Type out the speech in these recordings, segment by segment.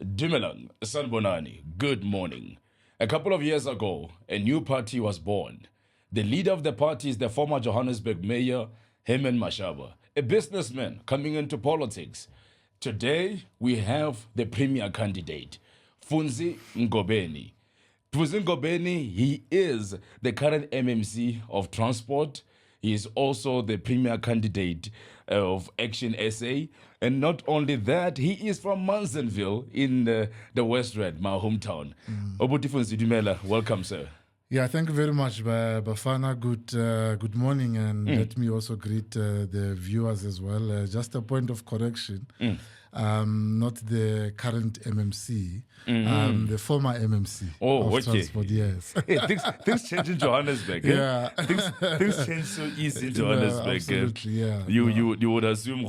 Dumelang, Sanbonani, good morning. A couple of years ago, a new party was born. The leader of the party is the former Johannesburg mayor, Herman Mashaba, a businessman coming into politics. Today, we have the premier candidate, Funzi Ngobeni. Funzi Ngobeni, he is the current MMC of transport. He is also the premier candidate of Action SA. And not only that, he is from Mansonville in the West Rand, my hometown. Obuti Funzi Dumela, welcome, sir. Yeah, thank you very much, Bafana. Good morning, and let me also greet the viewers as well. Just a point of correction. Not the current MMC, the former MMC of transport, yes. Hey, things change in Johannesburg. Yeah. Things change so easy in Johannesburg. Absolutely, yeah. You would assume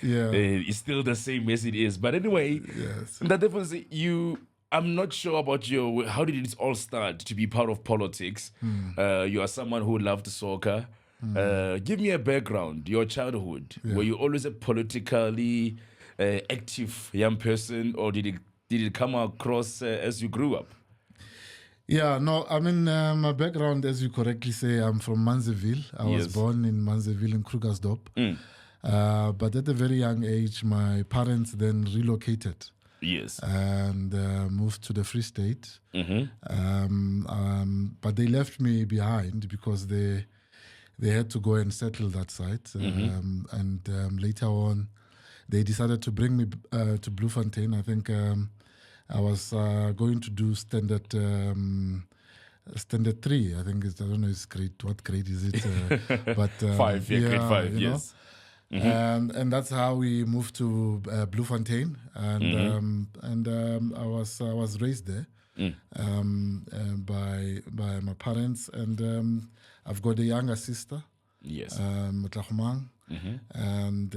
it's still the same as it is. But anyway, Yes. that difference, I'm not sure about how did it all start to be part of politics? You are someone who loved soccer. Give me a background, your childhood. Were you always a politically active young person, or did it come across as you grew up? Yeah, no, I mean, my background, as you correctly say, I'm from Mansonville. I was born in Mansonville in Krugersdorp. But at a very young age, my parents then relocated. Yes. And moved to the Free State. But they left me behind because they had to go and settle that site. And later on, they decided to bring me to Bloemfontein. I think I was going to do standard 3. I think I don't know what grade is it? But 5, grade 5, yes. And that's how we moved to Bloemfontein, and I was raised there by my parents, and I've got a younger sister, yes, Motlachumang, and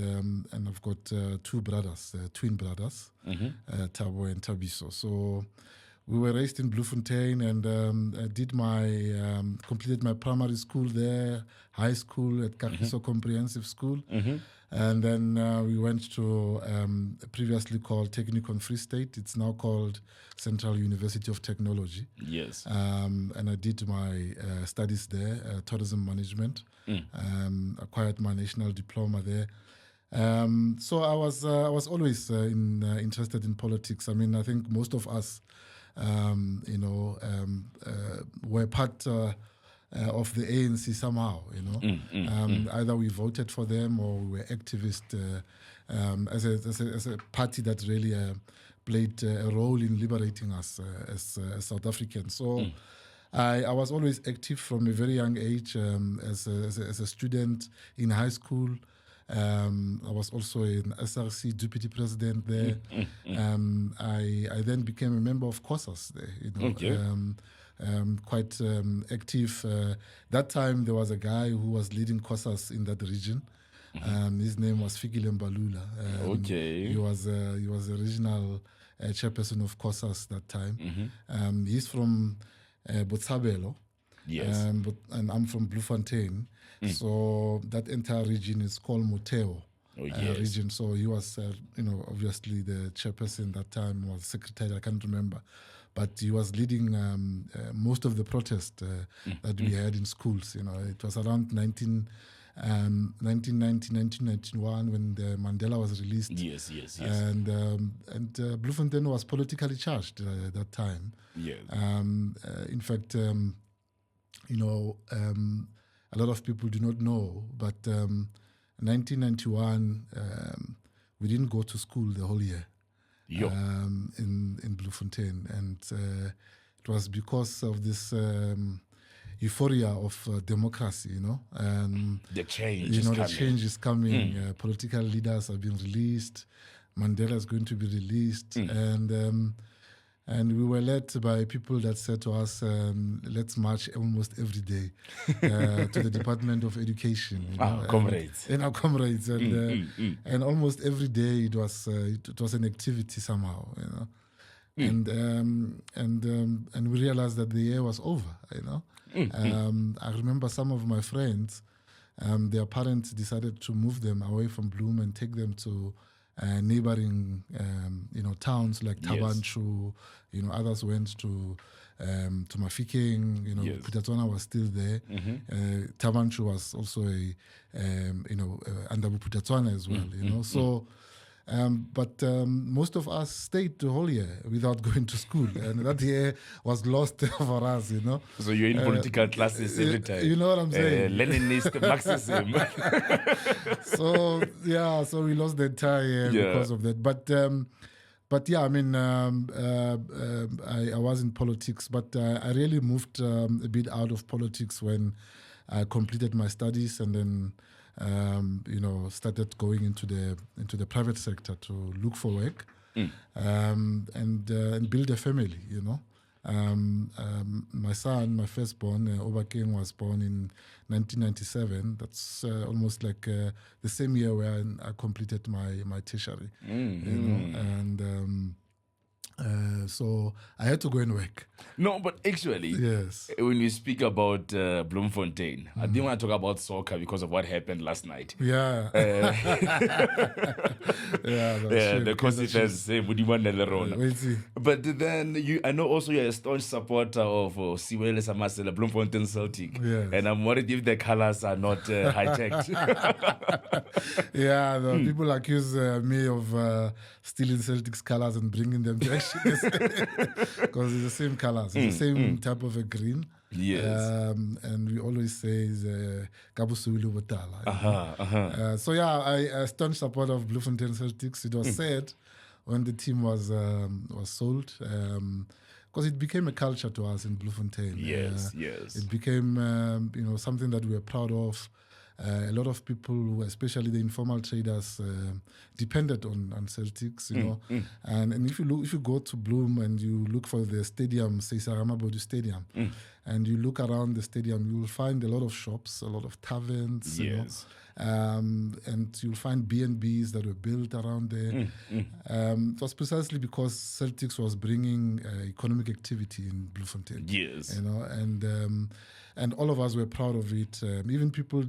I've got 2 brothers, twin brothers, Tabo and Tabiso. So we were raised in Bloemfontein, and I did completed my primary school there, high school at Kagiso Comprehensive School. And then we went to previously called Technikon Free State. It's now called Central University of Technology. Yes. And I did my studies there, tourism management. Acquired my national diploma there. So I was always interested in politics. I mean, I think most of us, were part of the ANC somehow, Either we voted for them or we were activists as a party that really played a role in liberating us as South Africans. So I was always active from a very young age as a student in high school. I was also an SRC deputy president there. I then became a member of COSAS there, quite active. That time there was a guy who was leading COSAS in that region. His name was Fikile Mbalula. He was the regional chairperson of COSAS that time. He's from Botshabelo. Yes. And I'm from Bloemfontein. So that entire region is called Moteo region. So he was, obviously the chairperson that time, was secretary, I can't remember. But he was leading most of the protests that we had in schools. It was around 1990, 1991 when the Mandela was released. Yes. And Bloemfontein was politically charged at that time. Yeah. In fact, a lot of people do not know, but 1991, we didn't go to school the whole year in Bloemfontein. And it was because of this euphoria of democracy, the change the change is coming. Political leaders are being released. Mandela is going to be released. And we were led by people that said to us, let's march almost every day to the Department of Education. Comrades. Our comrades. And almost every day it was an activity somehow, And we realized that the year was over, I remember some of my friends, their parents decided to move them away from Bloem and take them to neighboring, towns like Tabanchu. Others went to Mafikeng. Pitatswana was still there. Tabanchu was also under Pitatswana as well. So. But most of us stayed the whole year without going to school, and that year was lost for us, So you're in political classes every time. You know what I'm saying? Leninist Marxism. So we lost the entire year because of that. But yeah, I mean, I was in politics, but I really moved a bit out of politics when I completed my studies and then. Started going into the private sector to look for work and build a family. My son, my firstborn, Obakeng, was born in 1997. That's almost like the same year where I completed my tertiary. So I had to go and work. No, but actually, yes. When we speak about Bloemfontein, I didn't want to talk about soccer because of what happened last night. Yeah. The consequences. But then I know also you're a staunch supporter of Siwele Samasela, Bloemfontein Celtic. Yes. And I'm worried if the colors are not hijacked. People accuse me of stealing Celtic's colors and bringing them to action because it's the same colors, it's the same type of a green. Yes. And we always say is Kabusuilu Botala. So I staunch supporter of Bloemfontein Celtics. It was sad when the team was sold. Because it became a culture to us in Bloemfontein. Yes. It became something that we were proud of. A lot of people, especially the informal traders, depended on Celtics, And if you go to Bloem and you look for the stadium, say Sarama Bodu Stadium, and you look around the stadium, you will find a lot of shops, a lot of taverns, and you'll find B&Bs that were built around there. It was precisely because Celtics was bringing economic activity in Bloemfontein. Yes. And all of us were proud of it. Even people,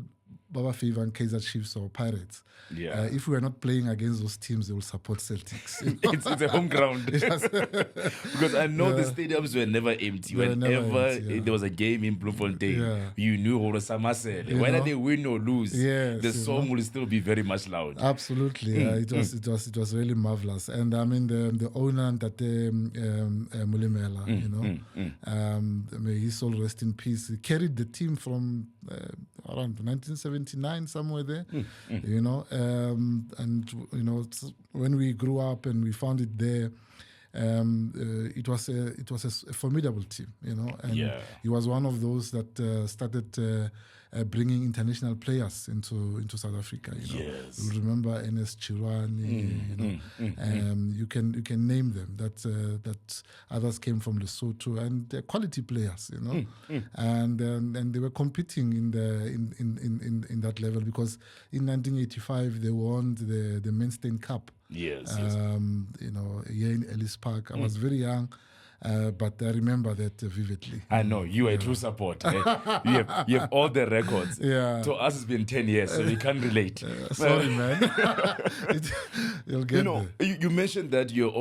Baba Fever and Kaizer Chiefs or Pirates. If we are not playing against those teams, they will support Celtics. It's a home ground. Because I know the stadiums were never empty. Whenever there was a game in Bloemfontein, you knew Horo Samasele. Whether they win or lose, the song will still be very much loud. Absolutely. It was really marvelous. And I mean the owner Tate Mulimela, may his soul rest in peace. He carried the team from around 1979, somewhere there, when we grew up and we found it there, it was a formidable team, and he was one of those that started bringing international players into South Africa. You remember Enes Chirwani. You can name them. That others came from Lesotho and they're quality players. And they were competing in that level because in 1985 they won the Mainstein Cup. Yes. Here in Ellis Park. I was very young. But I remember that vividly. I know, you are a true supporter. You have all the records. To us, it's been 10 years, so we can't relate. Sorry, man. You'll get there. You mentioned that you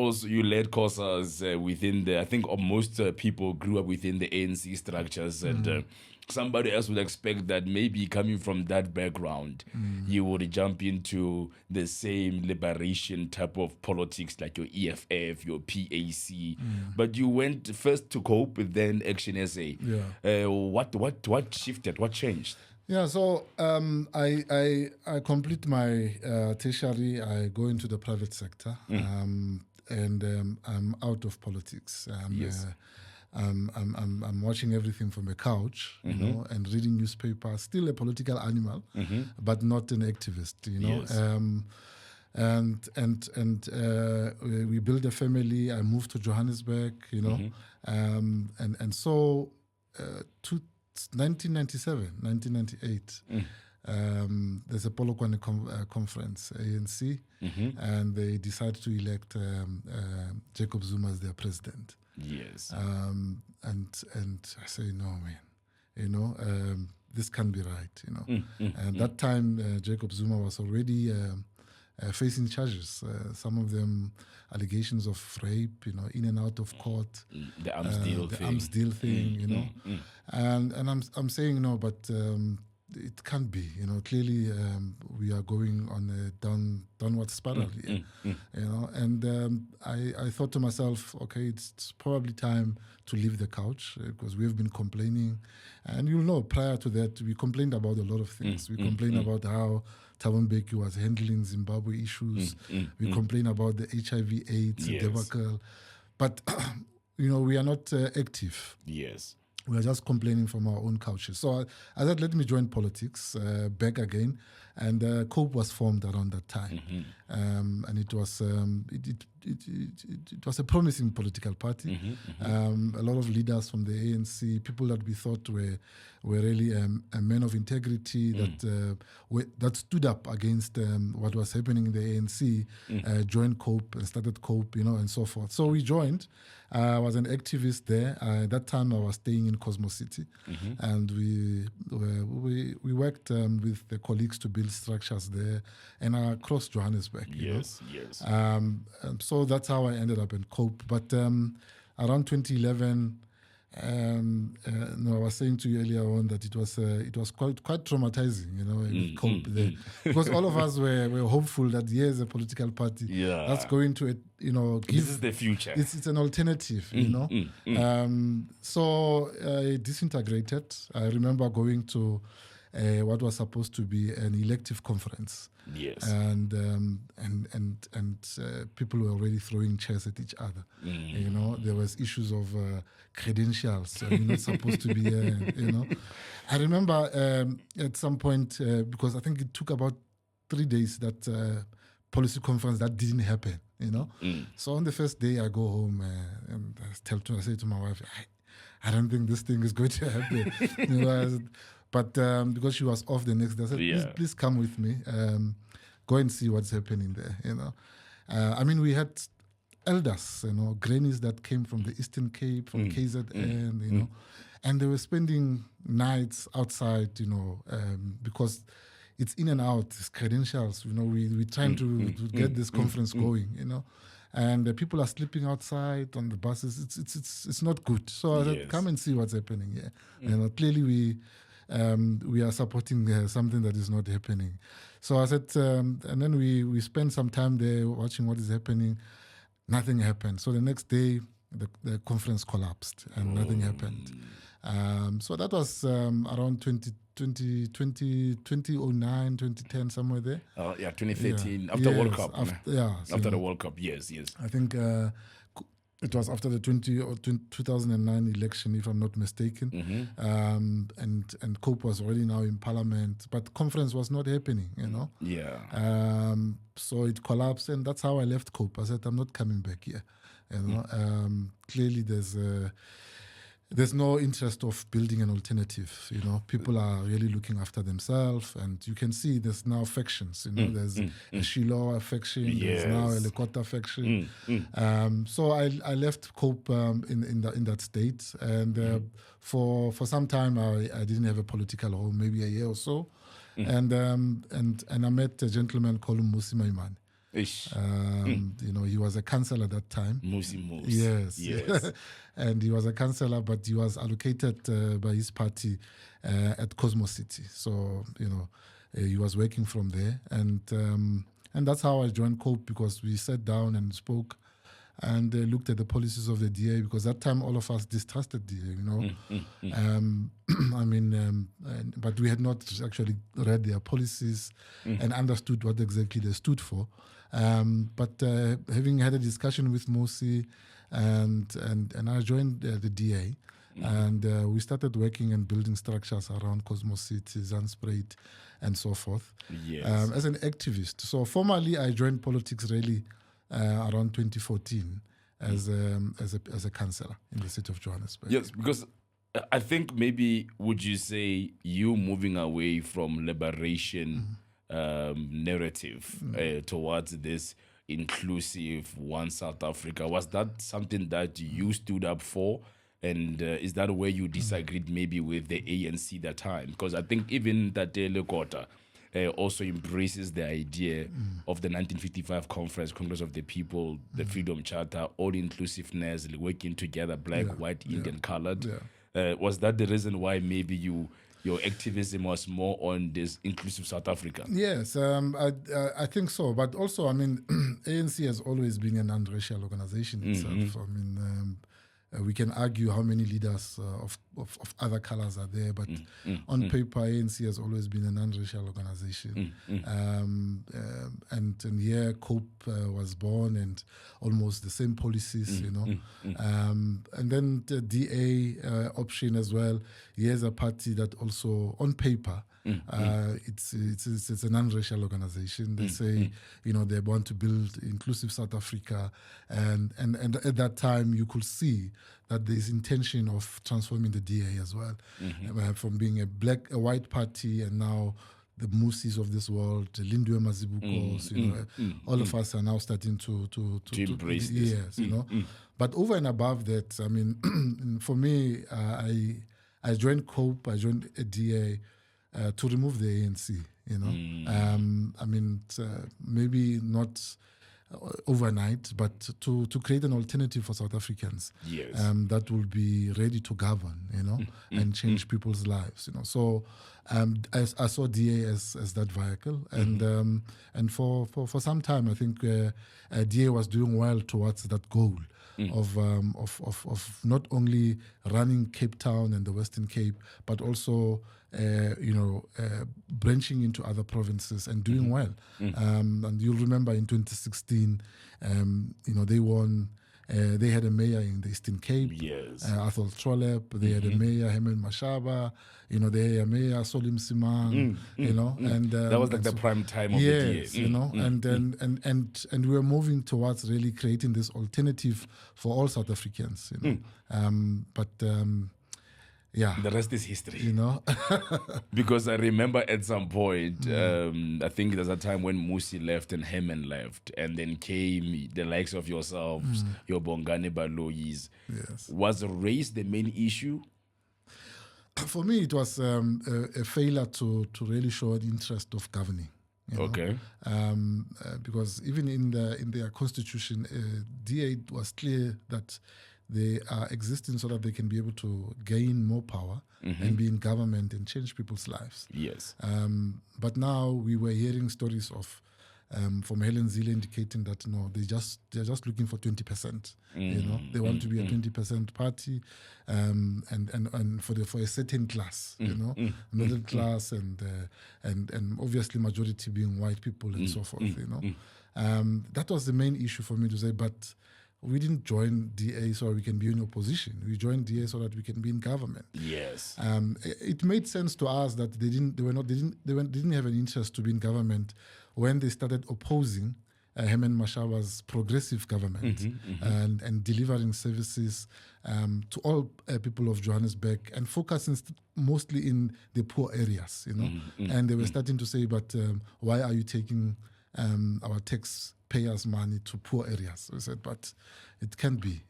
led courses within I think most people grew up within the ANC structures, and somebody else would expect that maybe coming from that background, you would jump into the same liberation type of politics like your EFF, your PAC. But you went first to COPE, then Action SA. What shifted? What changed? So I complete my tertiary. I go into the private sector, and I'm out of politics. I'm watching everything from a couch, and reading newspapers. Still a political animal, but not an activist. We built a family. I moved to Johannesburg. And so 1997, 1998. There's a Polokwane conference, ANC, and they decided to elect Jacob Zuma as their president. Yes. And I say, no, man. this can't be right, you know. And that time, Jacob Zuma was already facing charges. Some of them allegations of rape, you know, in and out of court. The arms deal the thing. arms deal thing, you know. And I'm saying no, but it can't be, you know. Clearly, we are going on a downward spiral here, you know. And I thought to myself, okay, it's probably time to leave the couch because we've been complaining, and you'll know prior to that we complained about a lot of things. We complained about how Thabo Mbeki was handling Zimbabwe issues. We complained about the HIV/AIDS debacle, but you know, we are not active. Yes. We are just complaining from our own couches. So I said, let me join politics back again. And COPE was formed around that time. And it was it was a promising political party. A lot of leaders from the ANC, people that we thought were really a men of integrity that stood up against what was happening in the ANC, joined COPE and started COPE, you know, and so forth. So we joined. I was an activist there. At that time, I was staying in Cosmo City, and we worked with the colleagues to build structures there and across Johannesburg. Yes. So that's how I ended up in COPE. But around 2011. No, I was saying to you earlier on that it was quite traumatizing, you know, with COPE there, because all of us were hopeful that here's a political party that's going to, you know, give, this is the future. It's an alternative, you know. So it disintegrated. I remember going to what was supposed to be an elective conference. Yes. And people were already throwing chairs at each other. You know, there was issues of credentials. You're not supposed to be, you know. I remember at some point, because I think it took about 3 days that policy conference that didn't happen, you know. So on the first day I go home and I say to my wife, I don't think this thing is going to happen. You know, but because she was off the next day, I said, please come with me. Go and see what's happening there, you know. I mean, we had elders, you know, grannies that came from the Eastern Cape, from KZN, you know, and they were spending nights outside, you know, because it's in and out, it's credentials, you know, we're trying to get this conference going, you know. And people are sleeping outside on the buses. It's not good. So I said, come and see what's happening here. You know, clearly we are supporting something that is not happening. So I said, and then we spent some time there watching what is happening. Nothing happened. So the next day, the conference collapsed and nothing happened. So that was around 2009, 2010, somewhere there. 2013, after World Cup. After the World Cup, yes. I think it was after the 2009 election, if I'm not mistaken. And COPE was already now in Parliament, but conference was not happening, you know. So it collapsed, and that's how I left COPE. I said, I'm not coming back here. You know, clearly there's no interest of building an alternative. You know, people are really looking after themselves, and you can see there's now factions. You know, there's a Shiloh faction, there's now a Lekota faction. So I left COPE in that state, and for some time I didn't have a political home, maybe a year or so, and I met a gentleman called Musi Maimane. You know, he was a councillor at that time. Musi. Yes. And he was a councillor, but he was allocated by his party at Cosmo City. So, you know, he was working from there. And that's how I joined COPE, because we sat down and spoke and looked at the policies of the DA, because that time all of us distrusted DA, you know. I mean, but we had not actually read their policies and understood what exactly they stood for. But having had a discussion with Mosi, and I joined the DA, and we started working and building structures around Cosmo City, Zandspruit, and so forth. As an activist. So formally, I joined politics really around 2014 as a councillor in the city of Johannesburg. Yes, because I think maybe would you say you moving away from liberation narrative towards this inclusive One South Africa, was that something that you stood up for And is that where you disagreed maybe with the ANC that time? Because I think even Tate Lekota also embraces the idea of the 1955 conference, Congress of the People, the Freedom Charter, all-inclusiveness, working together, black, white, Indian, colored. Was that the reason why maybe your activism was more on this inclusive South Africa? Yes, I think so. But also, I mean, ANC has always been an unracial organization itself. I mean, we can argue how many leaders of other colors are there, but on paper, ANC has always been an unracial organization. And here, COPE was born, and almost the same policies, you know. And then the DA option as well. Here's a party that also, on paper, it's an unracial organization. They say, you know, they want to build inclusive South Africa, and at that time you could see that there's intention of transforming the DA as well, from being a white party, and now the Musis of this world, the Lindwe Mazibukos, you know, all of us are now starting to embrace this. Yes, you know. But over and above that, I mean, for me, I joined COPE, I joined a DA to remove the ANC, you know. I mean, maybe not overnight, but to create an alternative for South Africans, that will be ready to govern, you know, and change people's lives, you know. So I saw DA as that vehicle, and for some time, I think DA was doing well towards that goal. Of not only running Cape Town and the Western Cape, but also branching into other provinces and doing well. And you'll remember in 2016, they won. They had a mayor in the Eastern Cape, Arthur Trollep. They had a mayor, Herman Mashaba. They had a mayor, Solim Simang. And that was like the prime time of the DA. And we were moving towards really creating this alternative for all South Africans. The rest is history. Because I remember at some point, I think there's a time when Musi left and Herman left, and then came the likes of yourselves, your Bongane Baloyis. Yes. Was race the main issue? For me, it was a failure to really show an interest of governing. Okay. Because even in their constitution, DA was clear that they are existing so that they can be able to gain more power and be in government and change people's lives. Yes. But now we were hearing stories of from Helen Zille indicating that no, they're just looking for 20%. They want to be a 20% party, and for a certain class, middle class and obviously majority being white people and so forth. That was the main issue for me to say, but we didn't join DA so we can be in opposition. We joined DA so that we can be in government. Yes. It made sense to us that they didn't have an interest to be in government when they started opposing Herman Mashaba's progressive government and delivering services to all people of Johannesburg and focusing mostly in the poor areas. And they were starting to say, but why are you taking our taxpayers' money to poor areas? We said, but it can't be,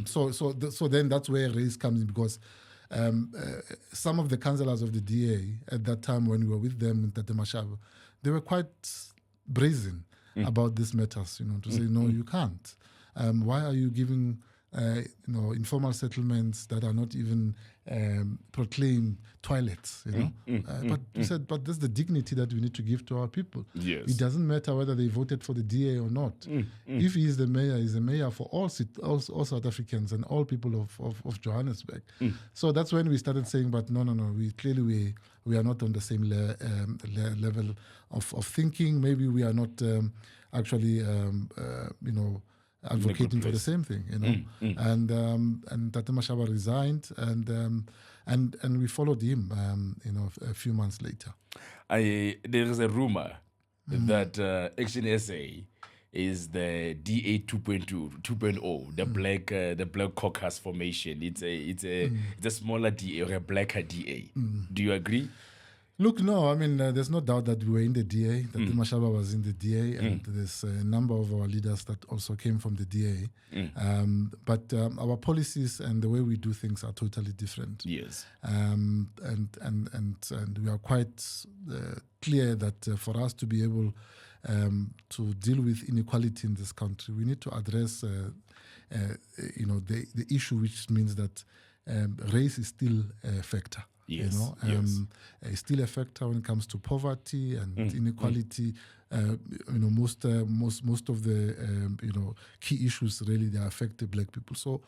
So then that's where race comes in, because some of the councillors of the DA at that time, when we were with them in Tate Mashaba, they were quite brazen about these matters, to say, no, you can't. Why are you giving informal settlements that are not even proclaimed toilets, But we said, but that's the dignity that we need to give to our people. Yes. It doesn't matter whether they voted for the DA or not. If he is the mayor, he's a mayor for all South Africans and all people of Johannesburg. So that's when we started saying, but no, we are not on the same level of thinking. Maybe we are not actually, advocating for the same thing, and Tate Mashaba resigned, and we followed him, a few months later. There is a rumor that Action SA is the DA 2.0, the black caucus formation. It's a smaller DA or a blacker DA. Do you agree? Look, no, I mean, there's no doubt that we were in the DA, that Mashaba was in the DA, and there's a number of our leaders that also came from the DA. But our policies and the way we do things are totally different. Yes. And we are quite clear that for us to be able to deal with inequality in this country, we need to address, the issue, which means that race is still a factor. Yes, It's still a factor when it comes to poverty and inequality. Most of the key issues really they affect the black people. So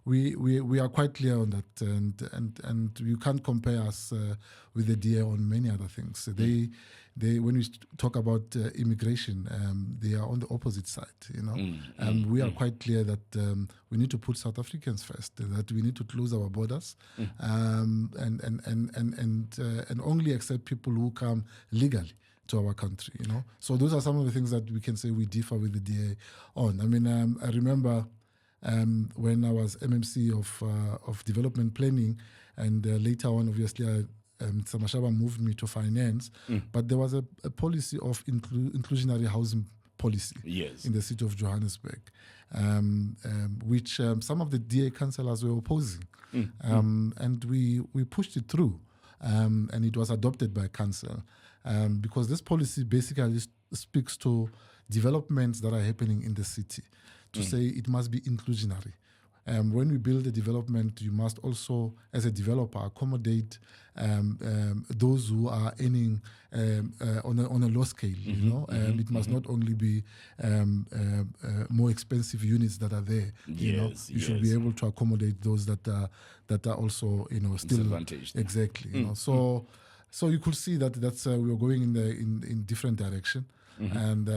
we are quite clear on that, and you can't compare us with the DA on many other things. They when we talk about immigration, they are on the opposite side. We are quite clear that we need to put South Africans first. That we need to close our borders, and only accept people who come legally to our country. So those are some of the things that we can say we differ with the DA on. I mean, I remember when I was MMC of development planning, and later on, obviously, Mashaba moved me to finance, but there was a policy of inclusionary housing policy in the city of Johannesburg, which some of the DA councillors were opposing, and we pushed it through, and it was adopted by council, because this policy basically speaks to developments that are happening in the city, to say it must be inclusionary. When we build a development, you must also, as a developer, accommodate those who are earning on a low scale. It must not only be more expensive units that are there. You should be able to accommodate those that are also still disadvantaged. Exactly. So you could see that's we are going in different direction, and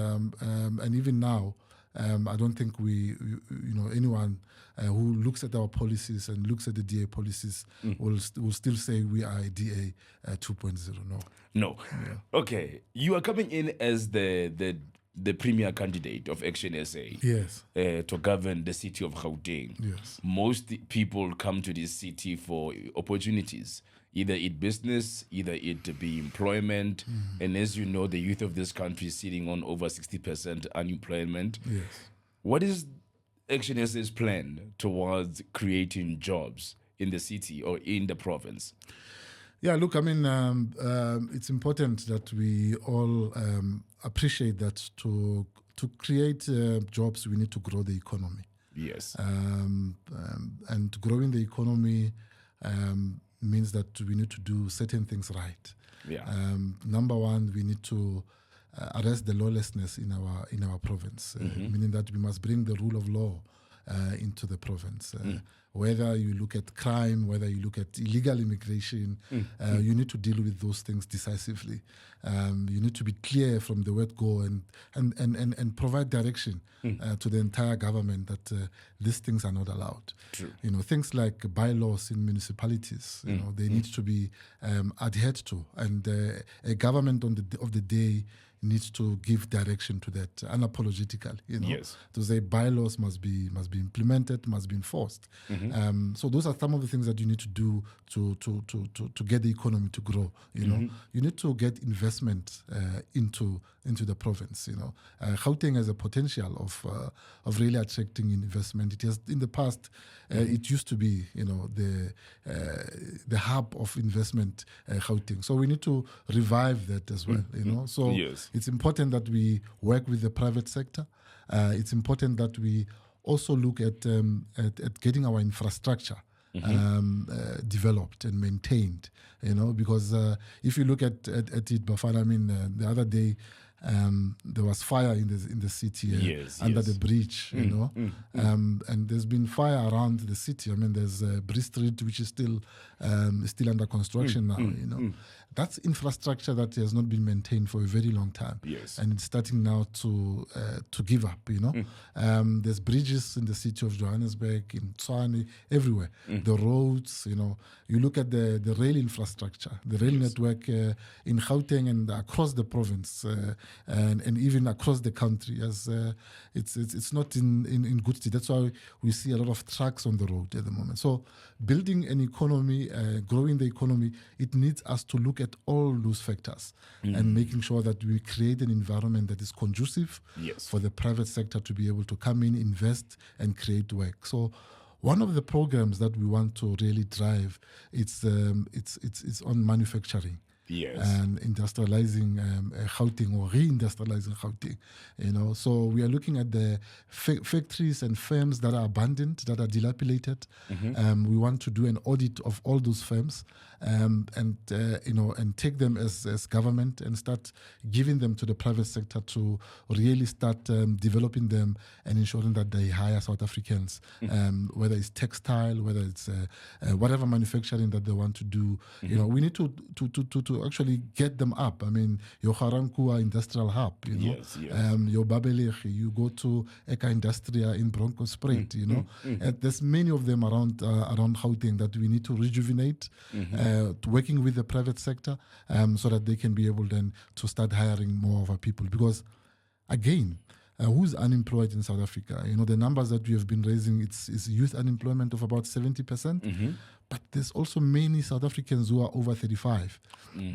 even now. I don't think anyone who looks at our policies and looks at the DA policies will still say we are a DA 2.0. No. Yeah. Okay. You are coming in as the premier candidate of Action SA. Yes. To govern the city of Gauteng. Yes. Most people come to this city for opportunities. Either it business, either it be employment. And as you know, the youth of this country is sitting on over 60% unemployment. Yes. What is Action SA's plan towards creating jobs in the city or in the province? Yeah, look, I mean, it's important that we all appreciate that to create jobs, we need to grow the economy. Yes. And growing the economy means that we need to do certain things right. Yeah. Number one, we need to arrest the lawlessness in our province, meaning that we must bring the rule of law into the province. Whether you look at crime, whether you look at illegal immigration, you need to deal with those things decisively. You need to be clear from the word go and provide direction to the entire government that these things are not allowed. True. Things like bylaws in municipalities, they need to be adhered to, and a government of the day needs to give direction to that unapologetically. Yes. To say bylaws must be implemented, must be enforced. So those are some of the things that you need to do to get the economy to grow. You need to get investment into the province. Gauteng has a potential of really attracting investment. It has in the past. It used to be the hub of investment, Gauteng. So we need to revive that as well. So yes. It's important that we work with the private sector. It's important that we also look at getting our infrastructure developed and maintained. Because if you look at it, Bafana, I mean, the other day there was fire in the city under the bridge, and there's been fire around the city. I mean, there's Bridge Street, which is still under construction now. That's infrastructure that has not been maintained for a very long time, and it's starting now to give up. There's bridges in the city of Johannesburg, in Tshwane, everywhere. The roads, you look at the rail infrastructure, the rail network in Gauteng and across the province, and even across the country, as it's not in good state. That's why we see a lot of trucks on the road at the moment. So building an economy, growing the economy, it needs us to look look at all those factors and making sure that we create an environment that is conducive for the private sector to be able to come in, invest, and create work. So one of the programs that we want to really drive, it's on manufacturing. Yes. And industrializing Gauteng or reindustrializing Gauteng, So we are looking at the factories and firms that are abandoned, that are dilapidated. We want to do an audit of all those firms, and take them as government and start giving them to the private sector to really start developing them and ensuring that they hire South Africans, whether it's textile, whether it's whatever manufacturing that they want to do. We need to actually get them up. I mean, your Harankua Industrial Hub, Yes. your Babelech, you go to Eka Industria in Bronkhorstspruit, and there's many of them around Gauteng that we need to rejuvenate, working with the private sector, so that they can be able then to start hiring more of our people. Because again, who's unemployed in South Africa? The numbers that we have been raising, it's youth unemployment of about 70%. But there's also many South Africans who are over 35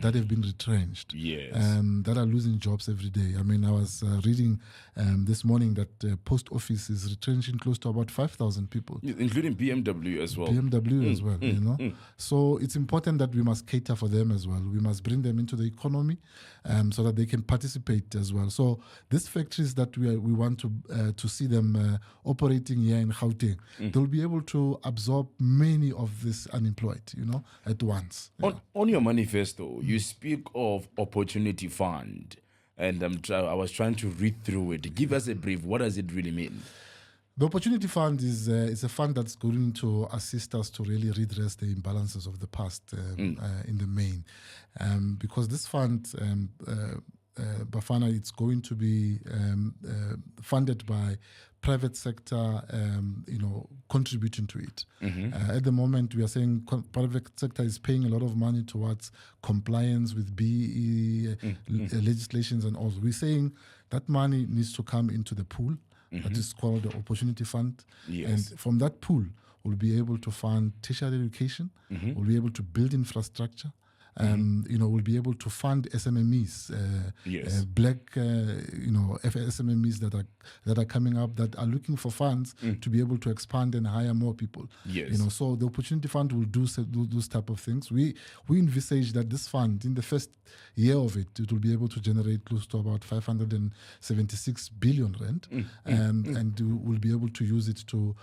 that have been retrenched, that are losing jobs every day. I mean, I was reading this morning that the post office is retrenching close to about 5,000 people. Including BMW as well. BMW as well, So it's important that we must cater for them as well. We must bring them into the economy so that they can participate as well. So these factories that we want to see them operating here in Gauteng, they'll be able to absorb many of this unemployed, at once. On your manifesto, you speak of opportunity fund, and I was trying to read through it. Give us a brief. What does it really mean? The Opportunity Fund is a fund that's going to assist us to really redress the imbalances of the past in the main. Because this fund, Bafana, it's going to be funded by private sector, contributing to it. At the moment, we are saying private sector is paying a lot of money towards compliance with BEE legislations and all. We're saying that money needs to come into the pool that is called the Opportunity Fund. And from that pool, we'll be able to fund tertiary education, we'll be able to build infrastructure, we'll be able to fund SMMEs, black, SMMEs that are coming up that are looking for funds to be able to expand and hire more people. So the Opportunity Fund will do those type of things. We envisage that this fund, in the first year of it, it will be able to generate close to about 576 billion rand, and we'll be able to use it to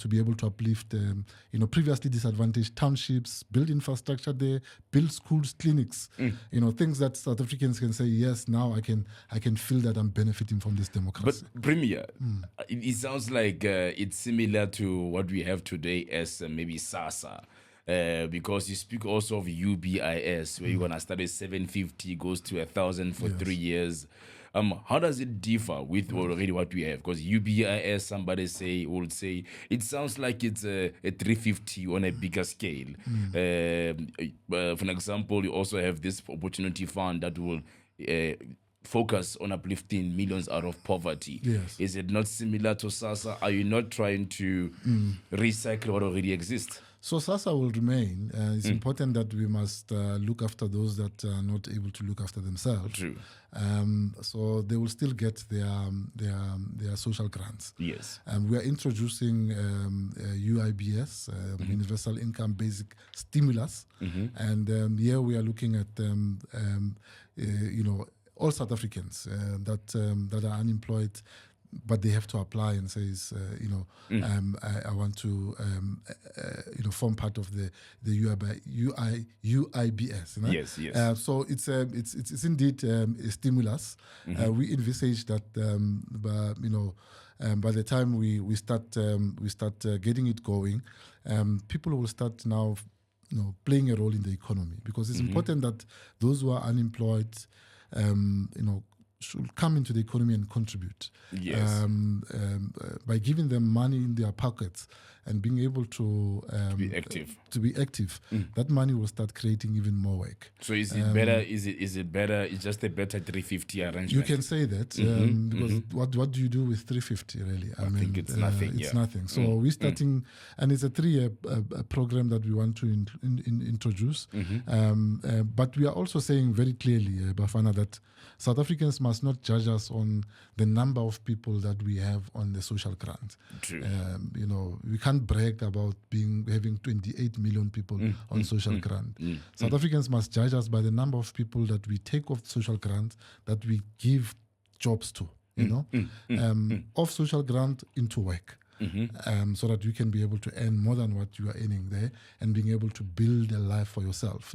be able to uplift, previously disadvantaged townships, build infrastructure there, build schools, clinics, things that South Africans can say, yes, now I can feel that I'm benefiting from this democracy. But Premier, it sounds like it's similar to what we have today as maybe SASA. Because you speak also of UBIS, where you're going to start at 750, goes to 1,000 for 3 years. How does it differ with already what we have? Because UBIS, somebody would say, it sounds like it's a 350 on a bigger scale. For an example, you also have this opportunity fund that will focus on uplifting millions out of poverty. Is it not similar to SASA? Are you not trying to recycle what already exists? So SASA will remain. It's important that we must look after those that are not able to look after themselves. True. So they will still get their social grants. Yes. We are introducing UIBS, Universal Income Basic Stimulus, and here we are looking at all South Africans that are unemployed, but they have to apply and says, I want to, form part of the UIBS. Yes. So it's indeed a stimulus. We envisage that, by the time we start getting it going, people will start now, playing a role in the economy, because it's important that those who are unemployed, should come into the economy and contribute. Yes. By giving them money in their pockets and being able to be active. That money will start creating even more work. So is it better? Is it better? It's just a better 350 arrangement. You can say that because what do you do with 350 really? I think it's nothing. It's nothing. So we're starting, and it's a 3-year program that we want to introduce. But we are also saying very clearly, Bafana, that South Africans must not judge us on the number of people that we have on the social grant. True. We can't brag about having 28 million people on social grant. South Africans must judge us by the number of people that we take off social grant, that we give jobs to, off social grant into work. So that you can be able to earn more than what you are earning there and being able to build a life for yourself,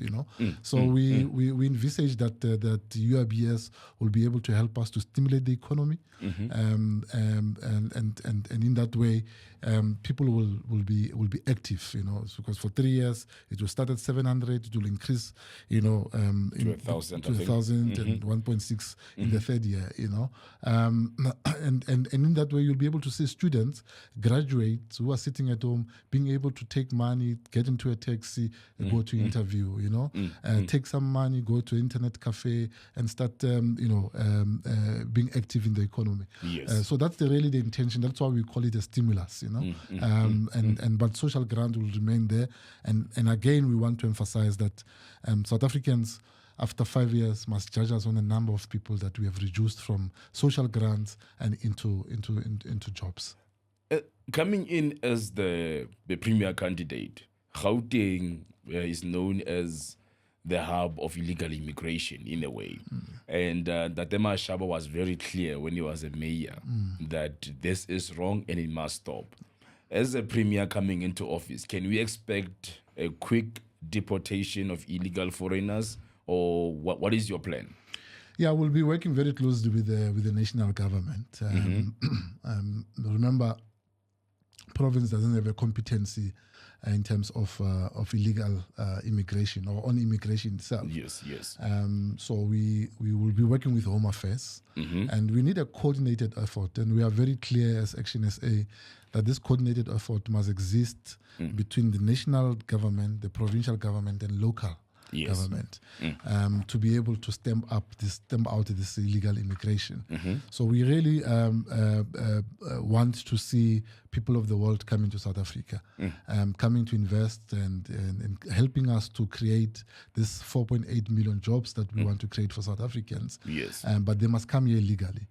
So we envisage that UIBS will be able to help us to stimulate the economy, and in that way, people will be active, because for 3 years it will start at 700, it will increase, to 1,000, to 1,000 and 1.6 in the third year, and in that way you'll be able to see students, graduates who are sitting at home being able to take money, get into a taxi, go to interview, take some money, go to internet cafe and start, being active in the economy. Yes. So that's really the intention. That's why we call it a stimulus, but social grant will remain there. And again, we want to emphasize that South Africans, after 5 years, must judge us on the number of people that we have reduced from social grants and into jobs. Coming in as the premier candidate, Gauteng is known as the hub of illegal immigration in a way. And Datema Shaba was very clear when he was a mayor that this is wrong and it must stop. As a premier coming into office, can we expect a quick deportation of illegal foreigners, or what is your plan? Yeah, we'll be working very closely with the national government. Remember, province doesn't have a competency in terms of illegal immigration or on immigration itself. Yes. So we will be working with Home Affairs, and we need a coordinated effort. And we are very clear as Action SA that this coordinated effort must exist between the national government, the provincial government, and local government to be able to stamp out this illegal immigration. So we really want to see people of the world coming to South Africa, coming to invest and helping us to create this 4.8 million jobs that we want to create for South Africans. Yes. But they must come here legally.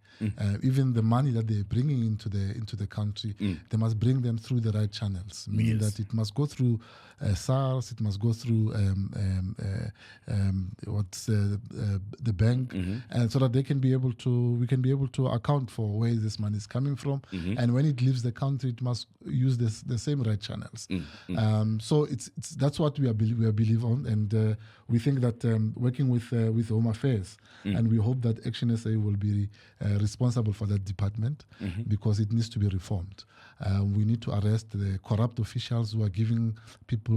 Even the money that they're bringing into the country, they must bring them through the right channels, meaning that it must go through SARS, it must go through the bank, and so that we can be able to account for where this money is coming from, and when it leaves the country, it must use the same right channels. So that's what we believe on, and we think that working with Home Affairs, and we hope that Action SA will be responsible for that department because it needs to be reformed. We need to arrest the corrupt officials who are giving people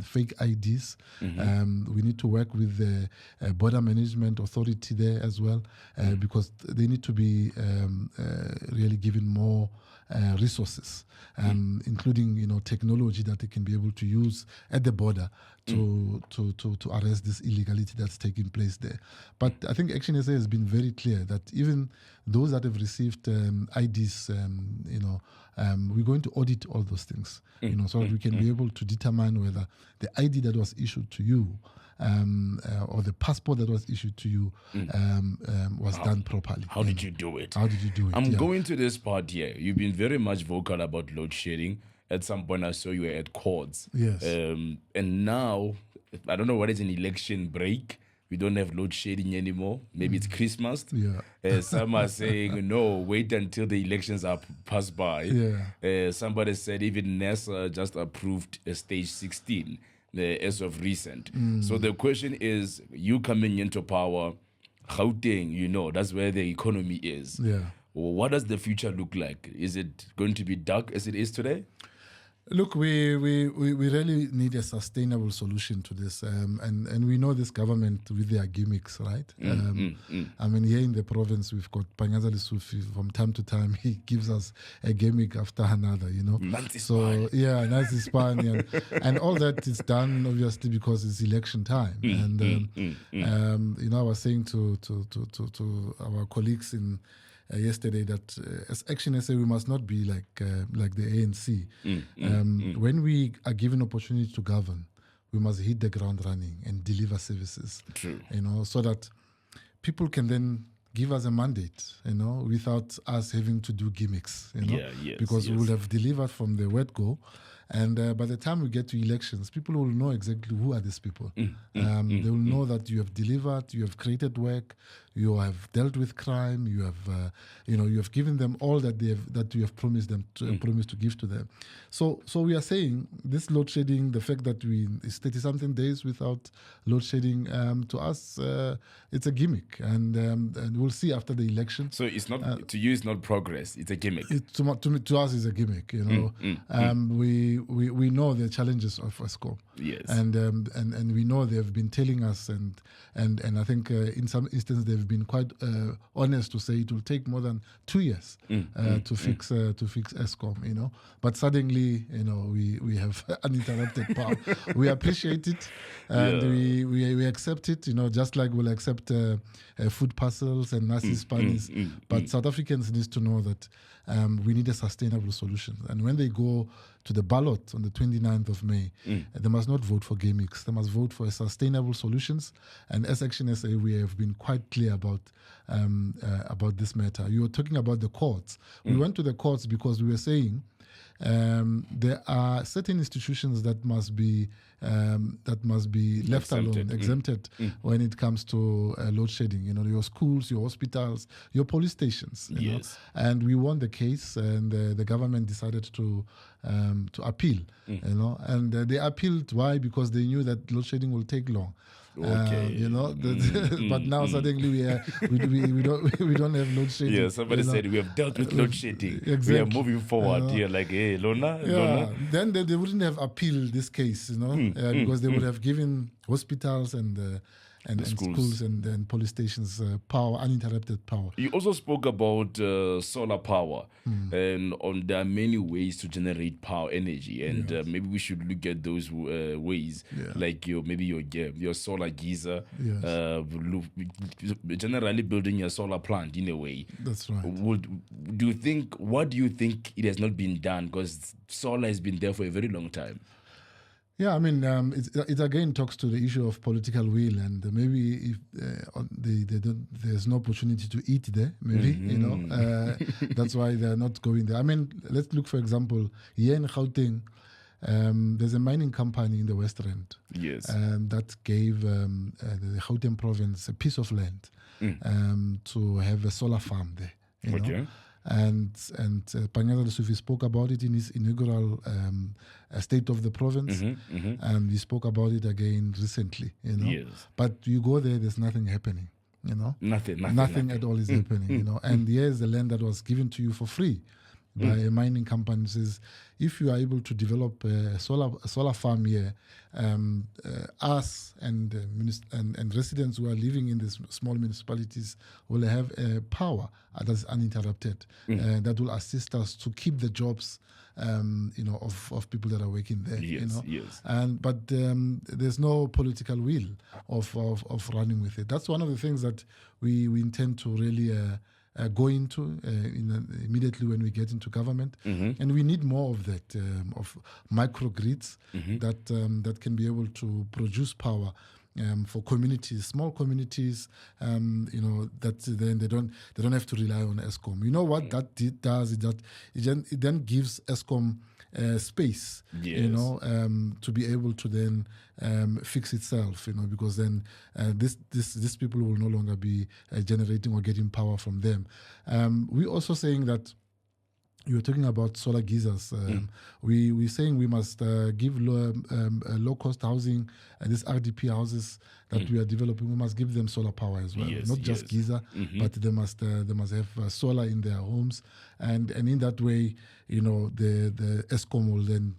fake IDs. We need to work with the border management authority there as well, because they need to be really given more resources, including technology that they can be able to use at the border to arrest this illegality that's taking place there. But I think Action SA has been very clear that even those that have received IDs, we're going to audit all those things, so that we can be able to determine whether the ID that was issued to you or the passport that was issued to you was done properly. How did you do it? I'm going to this part here. You've been very much vocal about load shedding. At some point, I saw you were at courts. Yes. And now, I don't know what is an election break. We don't have load shedding anymore. Maybe it's Christmas. Yeah. Some are saying, no, wait until the elections are passed by. Yeah. Somebody said even NASA just approved a stage 16 as of recent. So the question is, you coming into power, Gauteng, that's where the economy is. Yeah. What does the future look like? Is it going to be dark as it is today? Look, we really need a sustainable solution to this, and we know this government with their gimmicks, right? I mean, here in the province, we've got Panyaza Lesufi. From time to time, he gives us a gimmick after another, you know. So yeah, Nazi Spanish, and all that is done obviously because it's election time, and you know, I was saying to our colleagues in. Yesterday, that as Action SA, we must not be like the ANC. When we are given opportunity to govern, we must hit the ground running and deliver services. True. You know, so that people can then give us a mandate, you know, without us having to do gimmicks, you know, because we will have delivered from the word go. And by the time we get to elections, people will know exactly who are these people. They will know that you have delivered, you have created work, you have dealt with crime, you have, you have given them all that you have promised them promised to give to them. So we are saying this load shedding, the fact that it's 30-something days without load shedding, to us, it's a gimmick, and we'll see after the election. So it's not to you. It's not progress. It's a gimmick. To us, it's a gimmick. You know, we know the challenges of ESCOM. Yes, and we know they've been telling us, and I think in some instances they've been quite honest to say it will take more than 2 years to fix ESCOM. You know, but suddenly, you know, we have uninterrupted power. We appreciate it, and we accept it. You know, just like we'll accept food parcels and nasi Spanish. But South Africans need to know that we need a sustainable solution. And when they go to the ballot on the 29th of May, they must not vote for gimmicks. They must vote for sustainable solutions. And as Action SA, we have been quite clear about this matter. You were talking about the courts. We went to the courts because we were saying there are certain institutions that must be left alone, exempted when it comes to load shedding. You know, your schools, your hospitals, your police stations. You know? And we won the case, and the government decided to appeal. You know, and they appealed. Why? Because they knew that load shedding will take long. Okay. You know, but now suddenly we don't have load shedding. Yeah, somebody said we have dealt with load shedding. Exactly. We are moving forward here, like, hey, Lona. Then they wouldn't have appealed this case, you know, because they would have given hospitals and schools and police stations power, uninterrupted power. You also spoke about solar power, and there are many ways to generate power energy, and maybe we should look at those ways, like your solar geyser, generally building a solar plant in a way. That's right. What do you think it has not been done? Because solar has been there for a very long time. Yeah, I mean, it again talks to the issue of political will, and maybe if there's no opportunity to eat there, maybe, you know, that's why they're not going there. I mean, let's look, for example, here in Gauteng, there's a mining company in the West Rand that gave the Gauteng province a piece of land to have a solar farm there, you know? And Panyaza Lesufi spoke about it in his inaugural State of the Province, and he spoke about it again recently, you know. Yes. But you go there, there's nothing happening, you know. Nothing at all is happening, you know. And here's the land that was given to you for free by a mining company. Says, if you are able to develop a solar farm here, us and residents who are living in these small municipalities will have power that's uninterrupted, that will assist us to keep the jobs, you know, of people that are working there. Yes, you know? But there's no political will of running with it. That's one of the things that we intend to really go into immediately when we get into government, and we need more of that, of microgrids that can be able to produce power for communities, small communities, you know, that then they don't have to rely on ESCOM. You know what that does is that it then gives ESCOM space, you know, to be able to then fix itself, you know, because then these people will no longer be generating or getting power from them. We're also saying that you were talking about solar geysers. We're saying we must give low-cost housing, these RDP houses, that we are developing, we must give them solar power as well. Yes, Not just yes. geyser, but they must have solar in their homes, and in that way, the ESCOM will then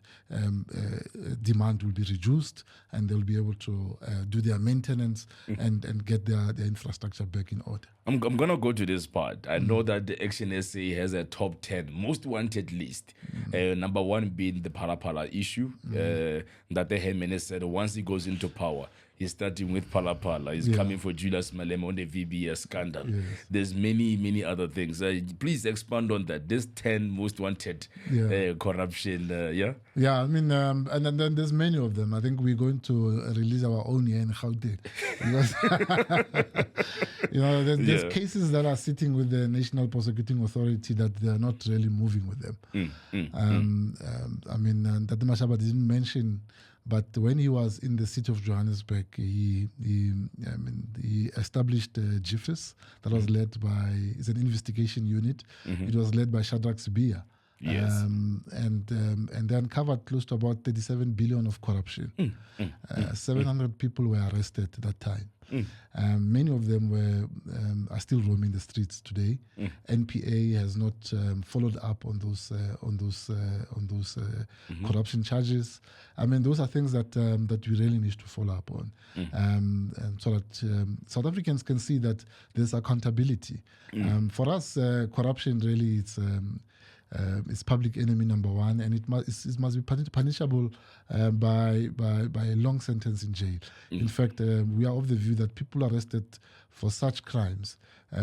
demand will be reduced, and they'll be able to do their maintenance and get their infrastructure back in order. I'm going to go to this part. I know that the Action SA has a top 10 most wanted list. Number one being the Palapala issue. That the Hemene said once he goes into power, he's starting with Palapala. He's coming for Julius Malema on the VBS scandal. Yes. There's many other things. Please expand on that. This 10 most wanted corruption. Yeah, I mean, and then there's many of them. I think we're going to release our own here in Gauteng. Because, there's cases that are sitting with the National Prosecuting Authority that they're not really moving with them. I mean, that Mashaba didn't mention, but when he was in the city of Johannesburg, he established GIFIS that was led by, it's an investigation unit. It was led by Shadrach Sibia. Yes. And they uncovered close to about 37 billion of corruption. 700 people were arrested at that time. Many of them are still roaming the streets today. NPA has not followed up on those corruption charges. I mean, those are things that we really need to follow up on, so that South Africans can see that there's accountability. For us, corruption really it's public enemy number one, and it must be punishable by a long sentence in jail. In fact, we are of the view that people arrested for such crimes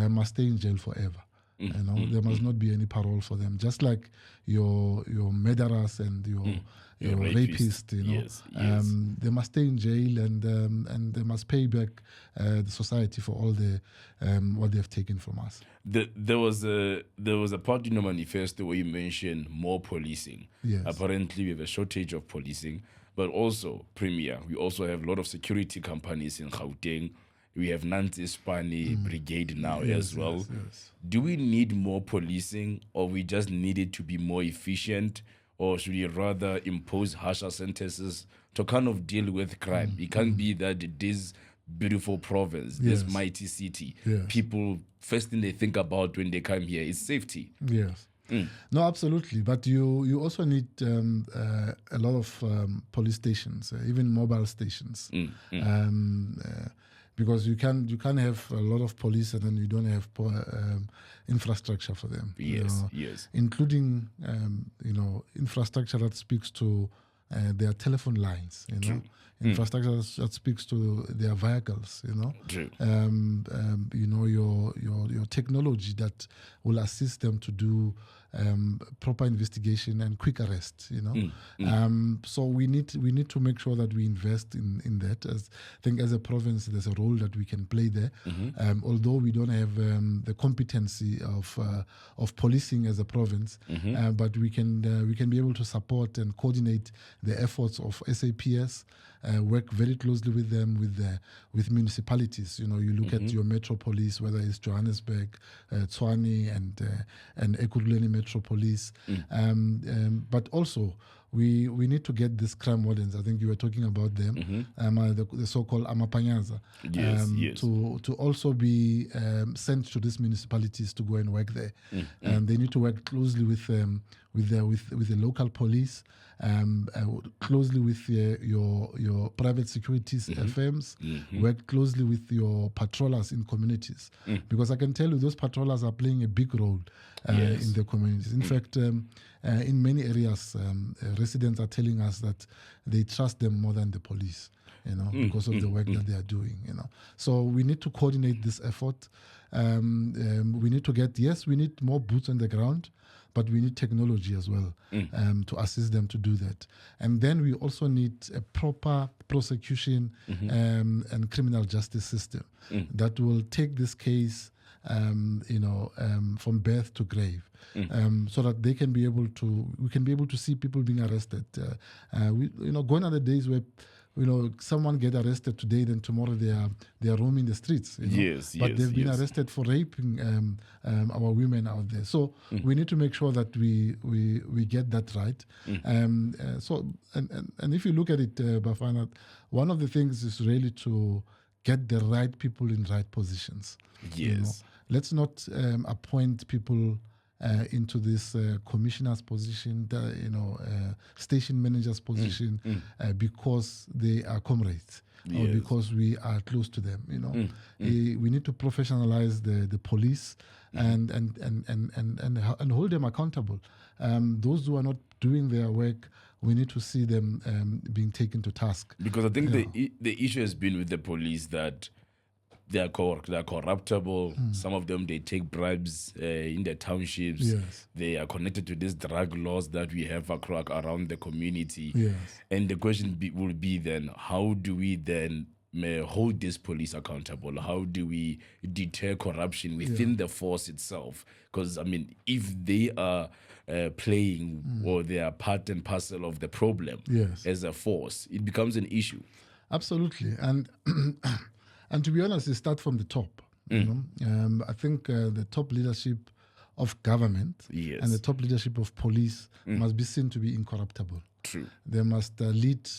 must stay in jail forever. There must not be any parole for them. Just like your murderers and your rapist, Yes. they must stay in jail and they must pay back the society for all the what they have taken from us. There was a part in the manifesto where you mentioned more policing. Yes. Apparently, we have a shortage of policing, but also, Premier, we also have a lot of security companies in Gauteng. We have Nancy Spani Brigade now as well. Yes. Do we need more policing, or we just need it to be more efficient, or should we rather impose harsher sentences to kind of deal with crime? It can't be that this beautiful province, this mighty city, people, first thing they think about when they come here is safety. Yes. No, absolutely. But you also need a lot of police stations, even mobile stations. Because you can have a lot of police and then you don't have infrastructure for them. Yes. Including infrastructure that speaks to their telephone lines. Infrastructure that speaks to their vehicles. True. Your technology that will assist them to do proper investigation and quick arrest. So we need to make sure that we invest in that. I think as a province, there's a role that we can play there. Although we don't have the competency of policing as a province, but we can be able to support and coordinate the efforts of SAPS. Work very closely with them, with municipalities. You look at your metro police, whether it's Johannesburg, Tshwane, and Ekurhuleni Metro Police. But also, we need to get these crime wardens. I think you were talking about them, the so-called Amapanyaza, to also be sent to these municipalities to go and work there. They need to work closely with the local police. Closely with your private securities firms, work closely with your patrollers in communities, because I can tell you those patrollers are playing a big role in the communities. In fact, in many areas, residents are telling us that they trust them more than the police, because of the work that they are doing. So we need to coordinate this effort. We need to we need more boots on the ground, but we need technology as well to assist them to do that. And then we also need a proper prosecution and criminal justice system that will take this case from birth to grave, so that we can be able to see people being arrested. Gone are the days where someone get arrested today, then tomorrow they are roaming the streets. But they've been arrested for raping our women out there. So we need to make sure that we get that right. So if you look at it, Bafana, one of the things is really to get the right people in right positions. Yes. Let's not appoint people into this commissioner's position, station manager's position, because they are comrades or because we are close to them. We need to professionalize the police and hold them accountable. Those who are not doing their work, we need to see them being taken to task. Because I think the issue has been with the police that they are corruptible. Some of them, they take bribes in the townships. Yes. They are connected to these drug laws that we have around the community. Yes. And the question will be then, how do we then hold this police accountable? How do we deter corruption within the force itself? Because, I mean, if they are playing or they are part and parcel of the problem as a force, it becomes an issue. Absolutely. And to be honest, it starts from the top. I think the top leadership of government and the top leadership of police must be seen to be incorruptible. True. They must lead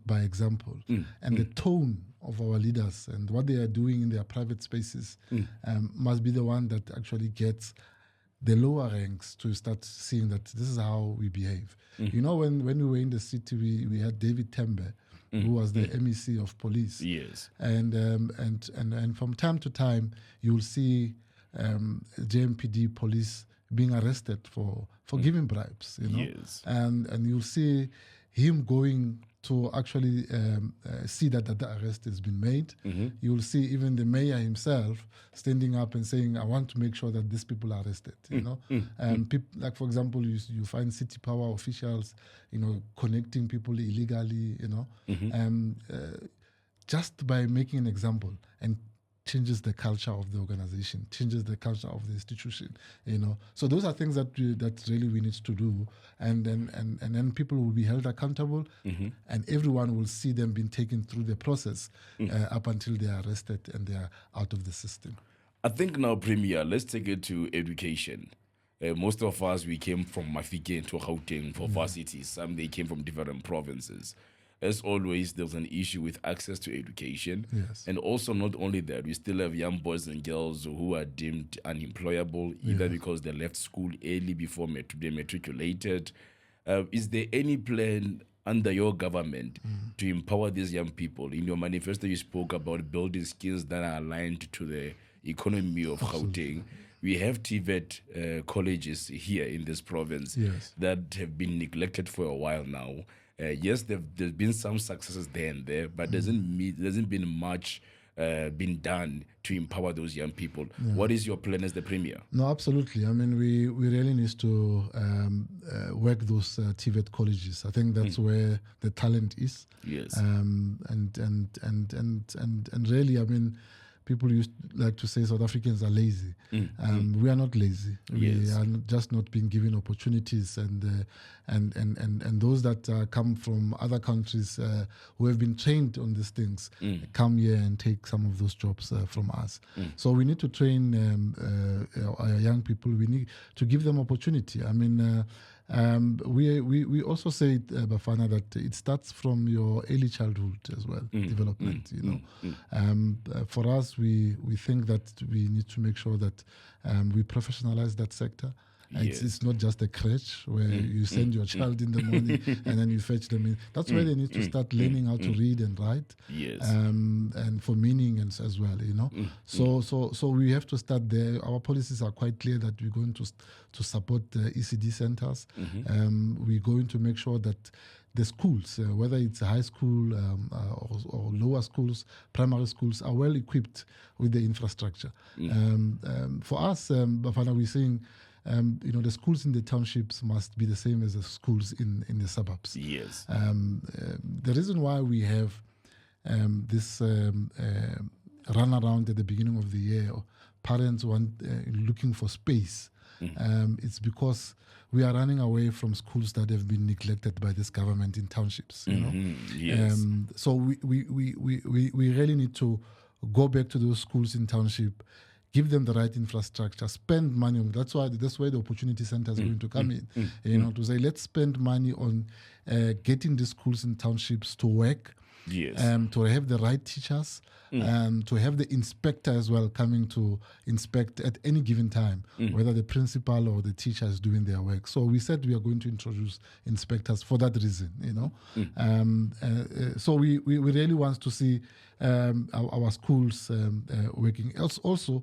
by example. And the tone of our leaders and what they are doing in their private spaces must be the one that actually gets the lower ranks to start seeing that this is how we behave. When we were in the city, we had David Tembe, who was the MEC of police. Yes. And from time to time, you'll see JMPD police being arrested for giving bribes. Yes. And you'll see him going to actually see that the arrest has been made. You'll see even the mayor himself standing up and saying, I want to make sure that these people are arrested. People, like, for example, you find city power officials, connecting people illegally, just by making an example and changes the culture of the organization, changes the culture of the institution, So those are things that really we need to do, and then people will be held accountable, and everyone will see them being taken through the process up until they are arrested and they are out of the system. I think now, Premier, let's take it to education. Most of us, we came from Mafike to Gauteng for varsities. Some, they came from different provinces. As always, there's an issue with access to education. Yes. And also, not only that, we still have young boys and girls who are deemed unemployable, either because they left school early before they matriculated. Is there any plan under your government to empower these young people? In your manifesto, you spoke about building skills that are aligned to the economy of Gauteng. We have TVET colleges here in this province that have been neglected for a while now. Yes, there's been some successes there and there, but there hasn't been much been done to empower those young people. What is your plan as the Premier? No, absolutely. I mean, we really need to work those TVET colleges. I think that's where the talent is. Yes. And really, I mean, people used like to say South Africans are lazy. We are not lazy. We are just not being given opportunities, and those that come from other countries who have been trained on these things come here and take some of those jobs from us. So we need to train our young people. We need to give them opportunity. I mean, we also say, Bafana, that it starts from your early childhood as well, development. For us, we think that we need to make sure that we professionalize that sector. It's not just a crèche where you send your child in the morning and then you fetch them in. That's where they need to start learning how to read and write, and for meaning and as well, So we have to start there. Our policies are quite clear that we're going to support ECD centers. We're going to make sure that the schools, whether it's high school or lower schools, primary schools, are well equipped with the infrastructure. For us, Bafana, we're saying, the schools in the townships must be the same as the schools in the suburbs. Yes. The reason why we have this run around at the beginning of the year, parents looking for space, it's because we are running away from schools that have been neglected by this government in townships. Yes. So we really need to go back to those schools in township, give them the right infrastructure, spend money on. That's where the opportunity centers are going to come in. To say, let's spend money on getting the schools in townships to work, Yes. To have the right teachers, to have the inspector as well coming to inspect at any given time, whether the principal or the teacher is doing their work. So we said we are going to introduce inspectors for that reason, so we really want to see our schools working. Also,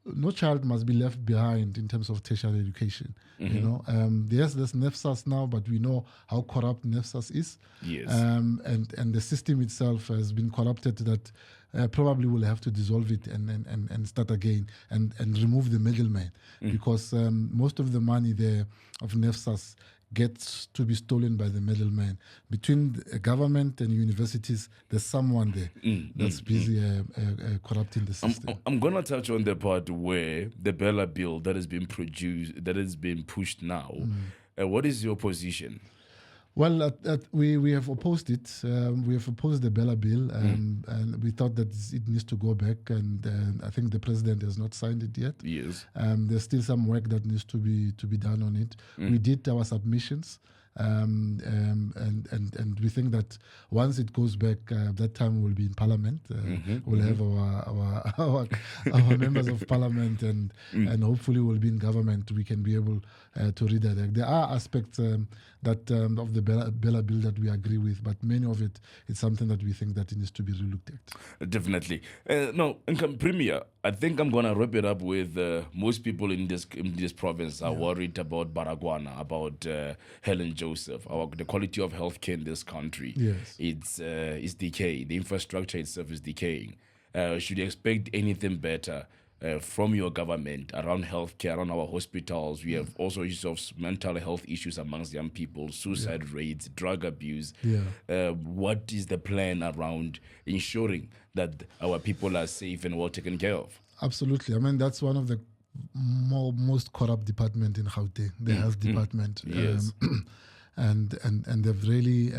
no child must be left behind in terms of tertiary education. Yes, there's NEFSAS now, but we know how corrupt NEFSAS is. Yes. And the system itself has been corrupted that probably will have to dissolve it and start again and remove the middleman, because most of the money there of NEFSAS gets to be stolen by the middleman. Between the government and universities, there's someone there that's busy corrupting the system. I'm going to touch on the part where the Bella bill that has been pushed now. What is your position? Well, we have opposed it. We have opposed the Bella bill, and we thought that it needs to go back. And I think the president has not signed it yet. Yes. There's still some work that needs to be done on it. We did our submissions. And we think that once it goes back, that time we'll be in Parliament. We'll have our members of Parliament, and hopefully we'll be in government. We can be able to redirect. There are aspects that of the Bella bill that we agree with, but many of it is something that we think that it needs to be relooked at. Definitely. No, Premier, I think I'm gonna wrap it up with most people in this province are worried about Baragwana, about Helen Joseph, the quality of healthcare in this country. Yes, it's decaying. The infrastructure itself is decaying. Should you expect anything better from your government around healthcare, around our hospitals? We have also issues of mental health issues amongst young people, suicide rates, drug abuse. What is the plan around ensuring that our people are safe and well taken care of? Absolutely. I mean, that's one of the most corrupt department in Gauteng, the health department. Yes. And they've really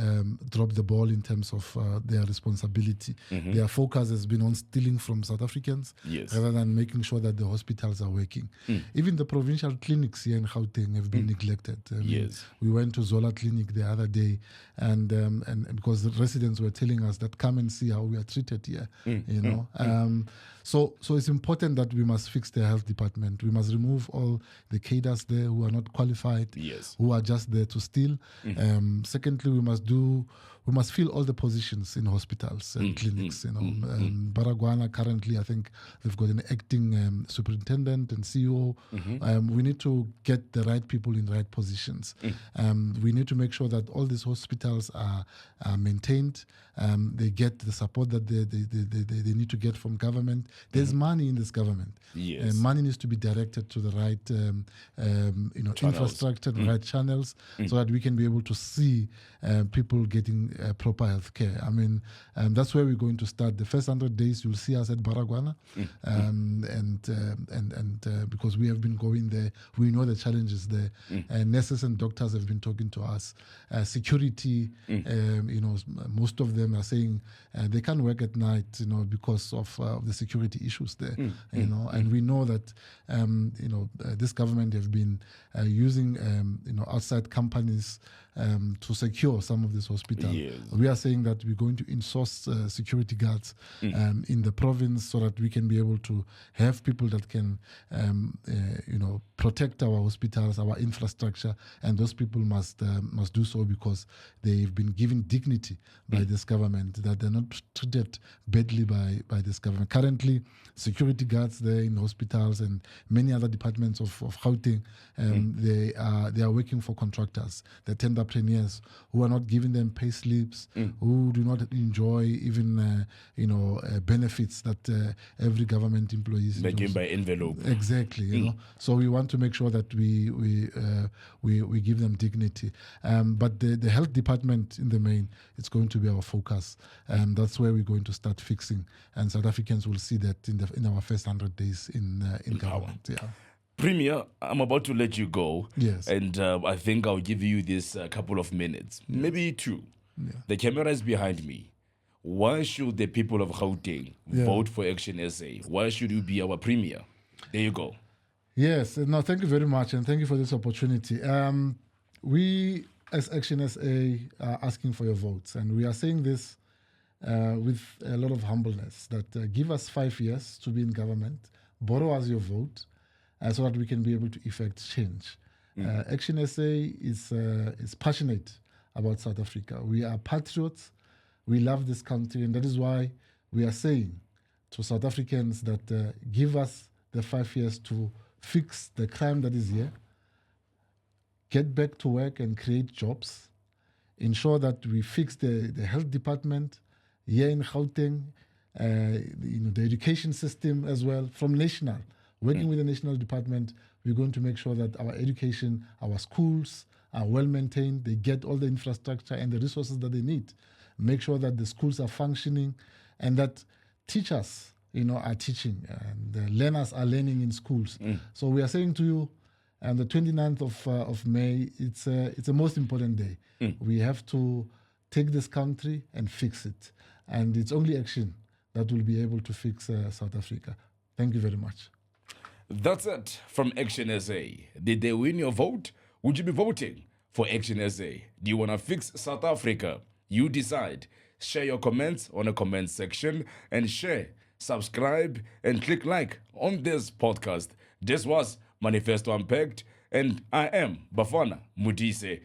dropped the ball in terms of their responsibility. Their focus has been on stealing from South Africans rather than making sure that the hospitals are working. Even the provincial clinics here in Gauteng have been neglected. We went to Zola Clinic the other day, and because the residents were telling us that come and see how we are treated here. So it's important that we must fix the health department. We must remove all the cadres there who are not qualified, who are just there to steal. Secondly, we must fill all the positions in hospitals and clinics. Baragwana currently, I think they've got an acting superintendent and CEO. We need to get the right people in the right positions. We need to make sure that all these hospitals are maintained. They get the support that they need to get from government. There's money in this government. Money needs to be directed to the right infrastructure, the right channels, so that we can be able to see people getting proper health care. I mean, that's where we're going to start. The first 100 days, you'll see us at Baragwana, and because we have been going there, we know the challenges there. Nurses and doctors have been talking to us. Security, most of them are saying they can't work at night, because of the security issues there. And we know that this government have been using outside companies to secure some of these hospitals. We are saying that we're going to insource security guards in the province so that we can be able to have people that can protect our hospitals, our infrastructure, and those people must do so because they've been given dignity by this government, that they're not treated badly by this government. Currently, security guards there in hospitals and many other departments of Gauteng, they are working for contractors, the tenderpreneurs who are not giving them pay slips, who do not enjoy even benefits that every government employee is given by envelope. Exactly. So we want to make sure that we give them dignity. But the health department in the main, it's going to be our focus. That's where we're going to start fixing, and South Africans will see that in our first 100 days in government. Premier, I'm about to let you go. Yes. And I think I'll give you this couple of minutes, maybe two. The camera is behind me. Why should the people of Gauteng vote for Action SA? Why should you be our premier? There you go. Yes. No, thank you very much, and thank you for this opportunity. We as Action SA are asking for your votes, and we are saying this with a lot of humbleness, that give us 5 years to be in government, borrow us your vote, so that we can be able to effect change. Action SA is passionate about South Africa. We are patriots. We love this country, and that is why we are saying to South Africans that give us the 5 years to fix the crime that is here, get back to work and create jobs, ensure that we fix the health department here in Gauteng, the education system as well, from national. Working with the national department, we're going to make sure that our education, our schools are well maintained, they get all the infrastructure and the resources that they need. Make sure that the schools are functioning and that teachers, are teaching and the learners are learning in schools. So we are saying to you, and the 29th of May, it's a most important day. We have to take this country and fix it. And it's only action that will be able to fix South Africa. Thank you very much. That's it from Action SA. Did they win your vote? Would you be voting for Action SA? Do you want to fix South Africa? You decide. Share your comments on the comment section and share, subscribe, and click like on this podcast. This was Manifesto Unpacked, and I am Bafana Modise.